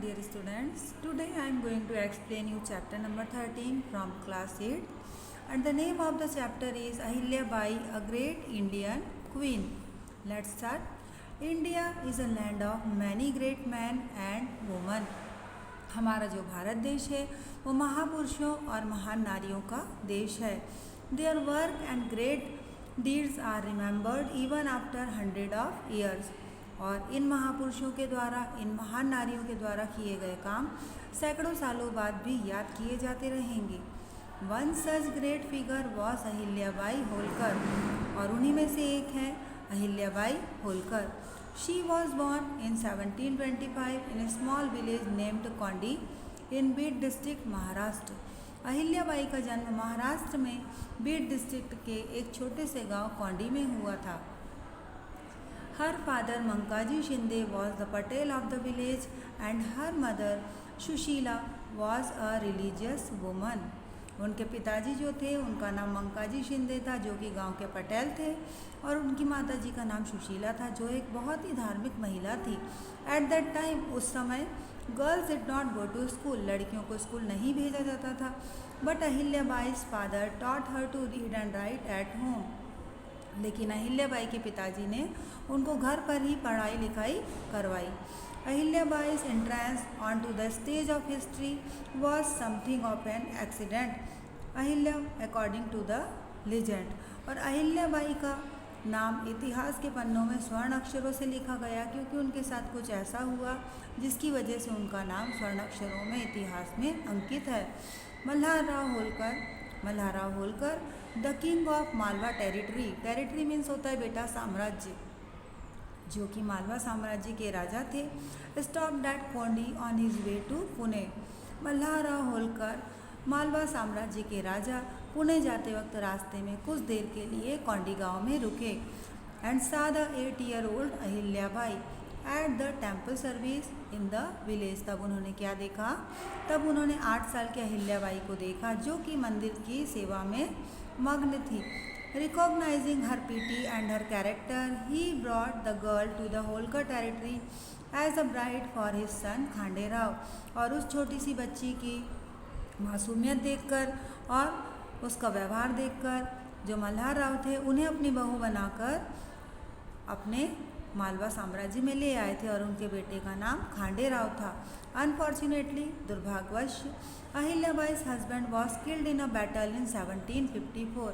dear students. Today I am going to explain you chapter number 13 from class 8, and the name of the chapter is Ahilya Bai, a great Indian queen. Let's start. India is a land of many great men and women. हमारा जो भारत देश है वो महापुरुषों और महान नारियों का देश है. Their work and great deeds are remembered even after 100 years. और इन महापुरुषों के द्वारा, इन महान नारियों के द्वारा किए गए काम सैकड़ों सालों बाद भी याद किए जाते रहेंगे. One such great figure was Ahilyabai Holkar, और उन्हीं में से एक है Ahilyabai Holkar. She was born in 1725 in a small village named Kaundi in Beed district, Maharashtra. Ahilyabai का जन्म महाराष्ट्र में बीड डिस्ट्रिक्ट के एक छोटे से गांव कौंडी में हुआ था. Her father Mankaji Shinde was the Patel of the village and her mother Shushila was a religious woman. उनके पिताजी जो थे उनका नाम मंकाजी शिंदे था जो कि गांव के पटेल थे, और उनकी माताजी का नाम सुशीला था जो एक बहुत ही धार्मिक महिला थी. एट दैट टाइम, उस समय girls did not go to school, लड़कियों को स्कूल नहीं भेजा जाता था. But Ahilyabai's father taught her to read and write at home. लेकिन अहिल्याबाई के पिताजी ने उनको घर पर ही पढ़ाई लिखाई करवाई. Ahilyabai's entrance on to the stage of history was something of an accident. Ahilya according to the legend. और अहिल्याबाई का नाम इतिहास के पन्नों में स्वर्ण अक्षरों से लिखा गया क्योंकि उनके साथ कुछ ऐसा हुआ जिसकी वजह से उनका नाम स्वर्ण अक्षरों में इतिहास में अंकित है. Malharrao Holkar the king of Malwa territory. Territory means होता है बेटा साम्राज्य, जो कि मालवा साम्राज्य के राजा थे. Stopped at Kaundi on his way to Pune. Malharrao Holkar Malwa साम्राज्य के राजा पुणे जाते वक्त रास्ते में कुछ देर के लिए कौंडी गांव में रुके. एंड सा the 8-year-old Ahilyabai at the temple service in the village. तब उन्होंने क्या देखा? तब उन्होंने 8 साल के अहिल्याबाई को देखा जो कि मंदिर की सेवा में मग्न थी. Recognizing her pity and her character, he brought the girl to the Holkar territory as a bride for his son Khande Rao. और उस छोटी सी बच्ची की मासूमियत देखकर और उसका व्यवहार देखकर जो मल्हार राव थे उन्हें अपनी बहू बनाकर अपने मालवा साम्राज्य में ले आए थे, और उनके बेटे का नाम खांडे राव था. अनफॉर्चुनेटली, दुर्भाग्यवश, Ahilyabai's husband was killed in a battle in 1754.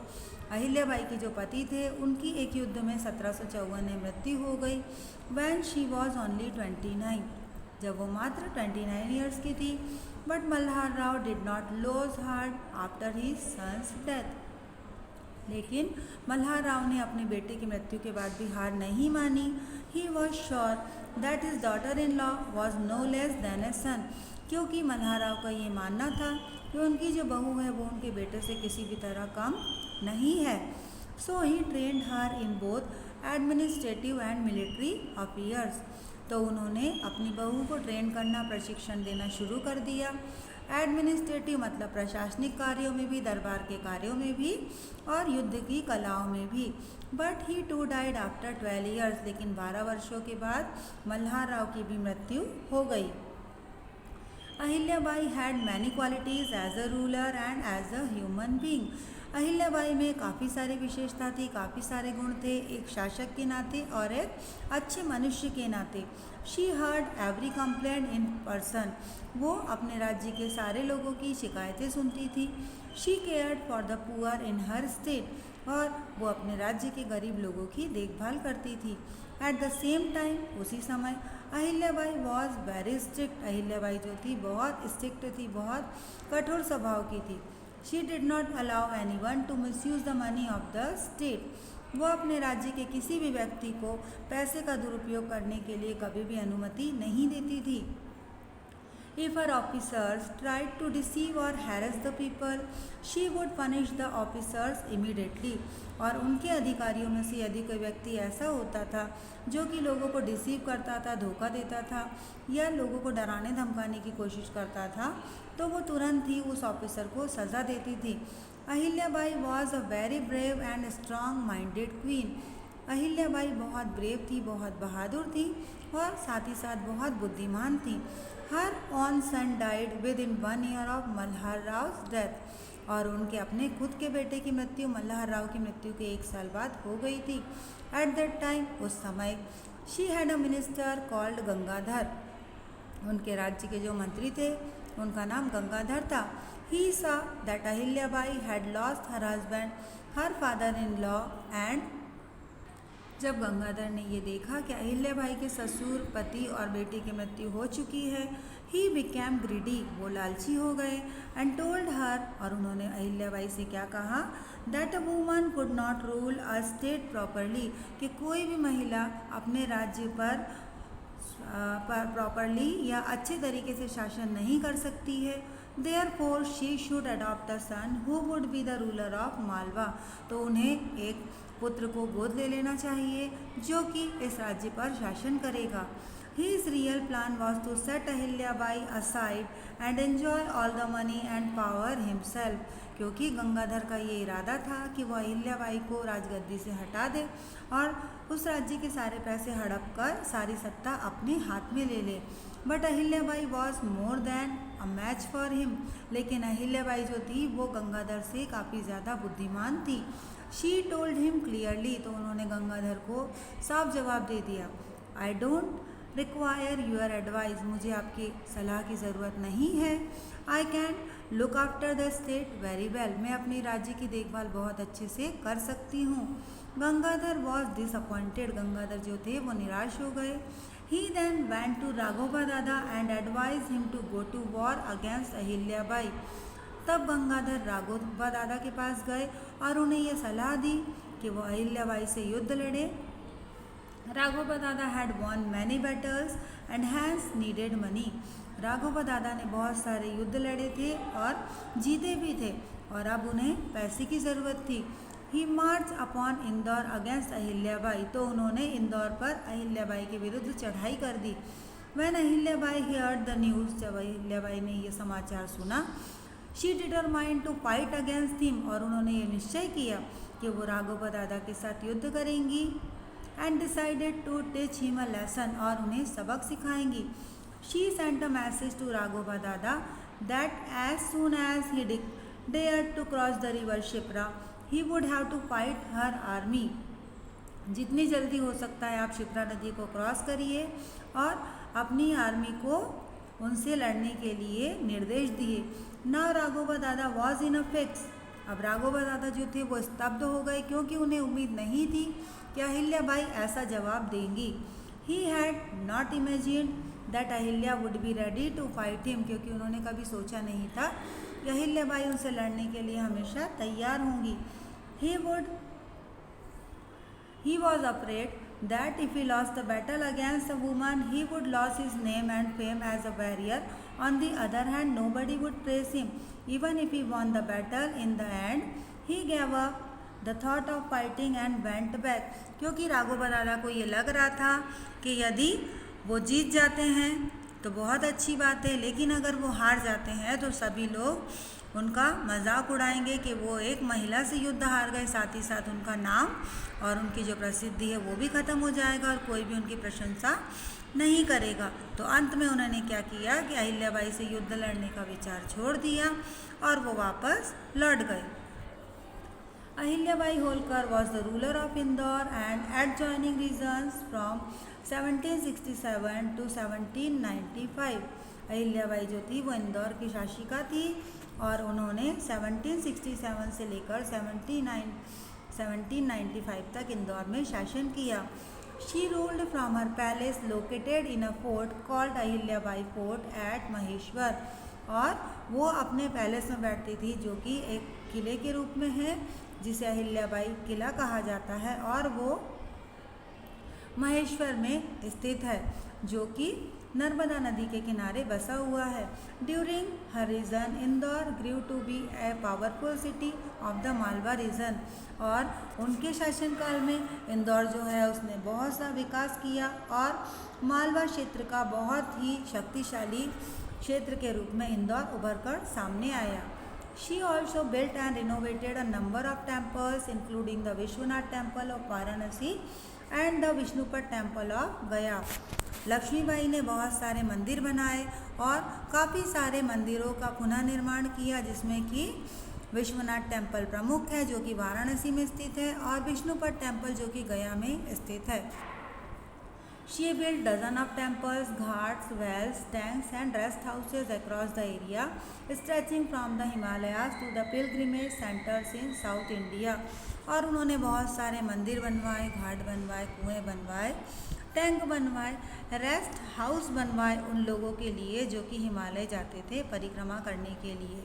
Ahilyabai के जो पति थे उनकी एक युद्ध में 1754 में मृत्यु हो गई. व्हेन शी वॉज ओनली 29, जब वो मात्र 29 ईयर्स की थी. But Malhar Rao did not lose heart after his son's death. लेकिन मल्हार राव ने अपने बेटे की मृत्यु के बाद भी हार नहीं मानी. He was sure that his daughter in law was no less than a son. क्योंकि मल्हार राव का ये मानना था कि उनकी जो बहू है वो उनके बेटे से किसी भी तरह कम नहीं है. So he trained her in both administrative and military affairs. तो उन्होंने अपनी बहू को ट्रेन करना, प्रशिक्षण देना शुरू कर दिया. एडमिनिस्ट्रेटिव मतलब प्रशासनिक कार्यों में भी, दरबार के कार्यों में भी, और युद्ध की कलाओं में भी. But he too died after 12 years. लेकिन 12 वर्षों के बाद मल्हार राव की भी मृत्यु हो गई. Ahilyabai had many qualities as a ruler and as a human being. Ahilyabai में काफ़ी सारी विशेषता थी, काफ़ी सारे गुण थे, एक शासक के नाते और एक अच्छे मनुष्य के नाते. She heard every complaint in person. वो अपने राज्य के सारे लोगों की शिकायतें सुनती थी. She cared for the poor in her state. और वो अपने राज्य के गरीब लोगों की देखभाल करती थी. एट द सेम टाइम, उसी समय, Ahilyabai was very strict. Ahilyabai जो थी बहुत स्ट्रिक्ट थी, बहुत कठोर स्वभाव की थी. She did not allow any one two misuse the money of the state. वो अपने राज्य के किसी भी व्यक्ति को पैसे का दुरुपयोग करने के लिए कभी भी अनुमति नहीं देती थी. If her officers tried to deceive or harass the people, she would punish the officers immediately. और उनके अधिकारियों में से यदि कोई व्यक्ति ऐसा होता था जो कि लोगों को डिसीव करता था, धोखा देता था या लोगों को डराने धमकाने की कोशिश करता था, तो वो तुरंत ही उस ऑफिसर को सज़ा देती थी. Ahilyabai was a very brave and strong minded queen. Ahilyabai बहुत ब्रेव थी, बहुत बहादुर थी और साथ ही साथ बहुत बुद्धिमान थी। Her own son died within 1 year of Malhar Rao death, और उनके अपने खुद के बेटे की मृत्यु मल्हार राव की मृत्यु के 1 साल बाद हो गई थी। एट दैट टाइम, उस समय, she had a minister called Gangadhar, उनके राज्य के जो मंत्री थे उनका नाम गंगाधर था। ही सा that Ahilyabai had lost her husband, her father in law and, जब गंगाधर ने ये देखा कि अहिल्याबाई के ससुर, पति और बेटी की मृत्यु हो चुकी है, ही बिकेम ग्रीडी, वो लालची हो गए। एंड टोल्ड हर, और उन्होंने अहिल्याबाई से क्या कहा, that a woman could not rule a state properly, कि कोई भी महिला अपने राज्य पर प्रॉपरली या अच्छे तरीके से शासन नहीं कर सकती है। Therefore she should adopt a son who would be the ruler of Malwa, तो उन्हें एक पुत्र को गोद ले लेना चाहिए जो कि इस राज्य पर शासन करेगा। His real plan was to set Ahilyabai aside and enjoy all the money and power himself, क्योंकि गंगाधर का ये इरादा था कि वह अहिल्याबाई को राजगद्दी से हटा दे और उस राज्य के सारे पैसे हड़प कर सारी सत्ता अपने हाथ में ले ले। But Ahilyabai was more than a match for him, लेकिन अहिल्याबाई जो थी वो गंगाधर से काफ़ी ज़्यादा बुद्धिमान थी। शी टोल्ड हिम क्लियरली, तो उन्होंने गंगाधर को साफ जवाब दे दिया, I don't require your advice, मुझे आपकी सलाह की ज़रूरत नहीं है। I can look after the state very well, मैं अपनी राज्य की देखभाल बहुत अच्छे से कर सकती हूँ। गंगाधर वॉज डिसअपॉइंटेड, गंगाधर जो थे वो निराश हो गए। He then went to Raghoba Dada and advise him to go to war against Ahilyabai, तब गंगाधर राघोबा दादा के पास गए और उन्हें यह सलाह दी कि वो अहिल्याबाई से युद्ध लड़े। Raghoba Dada had won many battles and hence needed money, Raghoba Dada ने बहुत सारे युद्ध लड़े थे और जीते भी थे और अब उन्हें पैसे की ज़रूरत थी। He march upon Indore against Ahilyabai, तो उन्होंने इंदौर पर अहिल्याबाई के विरुद्ध चढ़ाई कर दी। When Ahilyabai heard the news, जब अहिल्याबाई ने ये समाचार सुना, she determined to fight against him, और उन्होंने ये निश्चय किया कि वो राघोबा दादा के साथ युद्ध करेंगी। And decided to teach him a lesson, और उन्हें सबक सिखाएंगी। She sent a message to Raghoba Dada that as soon as he dared to cross the river Shipra he would have to fight her army, जितनी जल्दी हो सकता है आप शिप्रा नदी को क्रॉस करिए और अपनी आर्मी को उनसे लड़ने के लिए निर्देश दिए। नाउ राघोबा दादा वॉज इन अ फिक्स, अब राघोबा दादा जो थे वो स्तब्ध हो गए क्योंकि उन्हें उम्मीद नहीं थी कि अहिल्याबाई ऐसा जवाब देंगी। He had not imagined that Ahilya would be ready to fight him, क्योंकि उन्होंने कभी सोचा नहीं था कि अहिल्याबाई उनसे लड़ने के लिए हमेशा तैयार होंगी। He was afraid that if he lost the battle against a woman, he would lose his name and fame as a warrior. On the other hand, nobody would praise him. Even if he won the battle, in the end, he gave up the thought of fighting and went back. क्योंकि राघोबा दादा को ये लग रहा था कि यदि वो जीत जाते हैं तो बहुत अच्छी बात है, लेकिन अगर वो हार जाते हैं तो सभी लोग उनका मजाक उड़ाएंगे कि वो एक महिला से युद्ध हार गए, साथ ही साथ उनका नाम और उनकी जो प्रसिद्धि है वो भी ख़त्म हो जाएगा और कोई भी उनकी प्रशंसा नहीं करेगा। तो अंत में उन्होंने क्या किया कि अहिल्याबाई से युद्ध लड़ने का विचार छोड़ दिया और वो वापस लौट गए। Ahilyabai Holkar was the ruler of Indore and adjoining regions from 1767 to 1795। Ahilyabai जो थी वो इंदौर की शासिका थी और उन्होंने 1767 से लेकर 1795 तक इंदौर में शासन किया। She ruled from her palace located in a fort called Ahilyabai fort eight Maheshwar, और वो अपने पैलेस में बैठती थी जो कि एक किले के रूप में है जिसे अहिल्याबाई किला कहा जाता है और वो महेश्वर में स्थित है जो कि नर्मदा नदी के किनारे बसा हुआ है। During her reign Indore grew to be a powerful city of the Malwa region, और उनके शासनकाल में इंदौर जो है उसने बहुत सा विकास किया और मालवा क्षेत्र का बहुत ही शक्तिशाली क्षेत्र के रूप में इंदौर उभर कर सामने आया। She also built and renovated a number of temples including the Vishwanath temple of Varanasi and the Vishnupat temple of Gaya. Lakshmibai ने बहुत सारे मंदिर बनाए और काफ़ी सारे मंदिरों का पुनः निर्माण किया, जिसमें कि विश्वनाथ टेम्पल प्रमुख है जो कि वाराणसी में स्थित है और विष्णुपद टेम्पल जो कि गया में स्थित है. She built dozen of temples, ghats, wells, tanks and rest houses across the area, stretching from the Himalayas to the pilgrimage centers in South India. और उन्होंने बहुत सारे मंदिर बनवाए, घाट बनवाए, कुएं बनवाए, टैंक बनवाए, रेस्ट हाउस बनवाए उन लोगों के लिए जो कि हिमालय जाते थे परिक्रमा करने के लिए.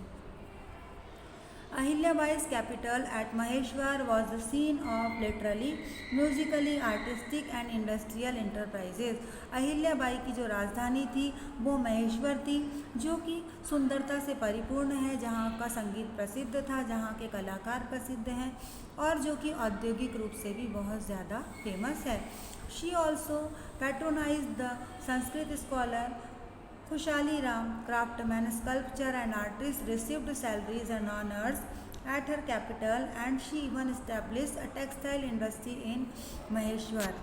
Ahilya's capital at Maheshwar was the scene of literally, musically, artistic and industrial enterprises. Ahilyabai की जो राजधानी थी वो महेश्वर थी, जो कि सुंदरता से परिपूर्ण है, जहाँ का संगीत प्रसिद्ध था, जहाँ के कलाकार प्रसिद्ध हैं और जो कि औद्योगिक रूप से भी बहुत ज़्यादा फेमस है. She also patronized the Sanskrit scholar Khushali Ram, craftsman, sculptor and artist received salaries and honors at her capital, and she even established a textile industry in Maheshwar.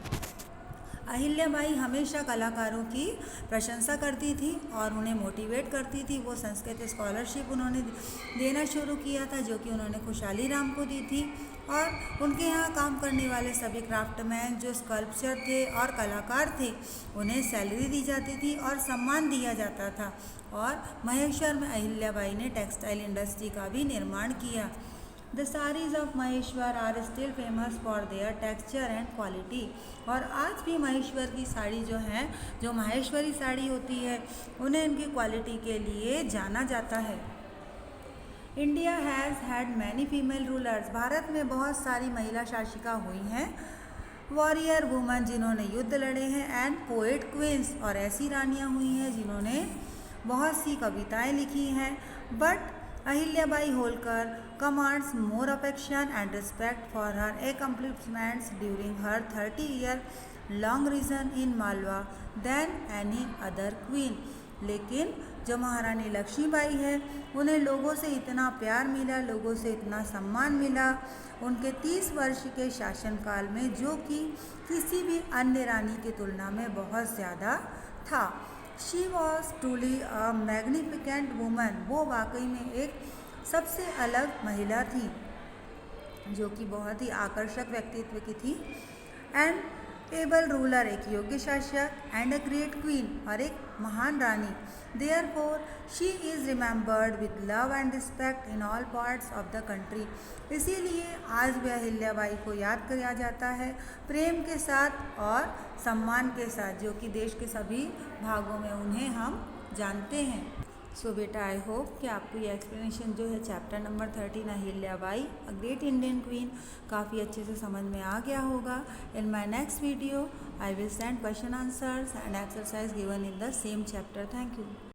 Ahilyabai हमेशा कलाकारों की प्रशंसा करती थी और उन्हें मोटिवेट करती थी. वो संस्कृत स्कॉलरशिप उन्होंने देना शुरू किया था जो कि उन्होंने खुशहाली राम को दी थी और उनके यहाँ काम करने वाले सभी क्राफ्टमैन जो स्कल्पचर थे और कलाकार थे उन्हें सैलरी दी जाती थी और सम्मान दिया जाता था. और महेश्वर में अहिल्याबाई ने टेक्सटाइल इंडस्ट्री का भी निर्माण किया. The saris of Maheshwar are still famous for their texture and quality. और आज भी महेश्वर की साड़ी जो है, जो माहेश्वरी साड़ी होती है, उन्हें इनकी क्वालिटी के लिए जाना जाता है. India has had many female rulers. Bharat में बहुत सारी महिला शासिका हुई हैं. वॉरियर वुमन जिन्होंने युद्ध लड़े हैं, एंड पोएट क्वींस और ऐसी रानियाँ हुई हैं जिन्होंने बहुत सी कविताएं लिखी हैं. But Ahilyabai Holkar commands more affection and respect for her accomplishments during her 30-year-long reign in Malwa than any other queen. लेकिन जो महारानी लक्ष्मीबाई है उन्हें लोगों से इतना प्यार मिला, लोगों से इतना सम्मान मिला उनके 30 वर्ष के शासनकाल में, जो कि किसी भी अन्य रानी की तुलना में बहुत ज़्यादा था. She was truly a magnificent woman. वो वाकई में एक सबसे अलग महिला थी जो कि बहुत ही आकर्षक व्यक्तित्व की थी. एंड एबल रूलर, एक योग्य शासक, एंड अ ग्रेट क्वीन, और एक महान रानी. Therefore she is remembered with love and respect in all parts of the country. इसीलिए आज भी अहिल्याबाई को याद किया जाता है प्रेम के साथ और सम्मान के साथ, जो कि देश के सभी भागों में उन्हें हम जानते हैं. सो बेटा, आई होप कि आपको ये एक्सप्लेनेशन जो है chapter number 13 Ahilyabai a great Indian queen काफ़ी अच्छे से समझ में आ गया होगा. In my next video I will send question answers and exercise given in the same chapter. Thank you.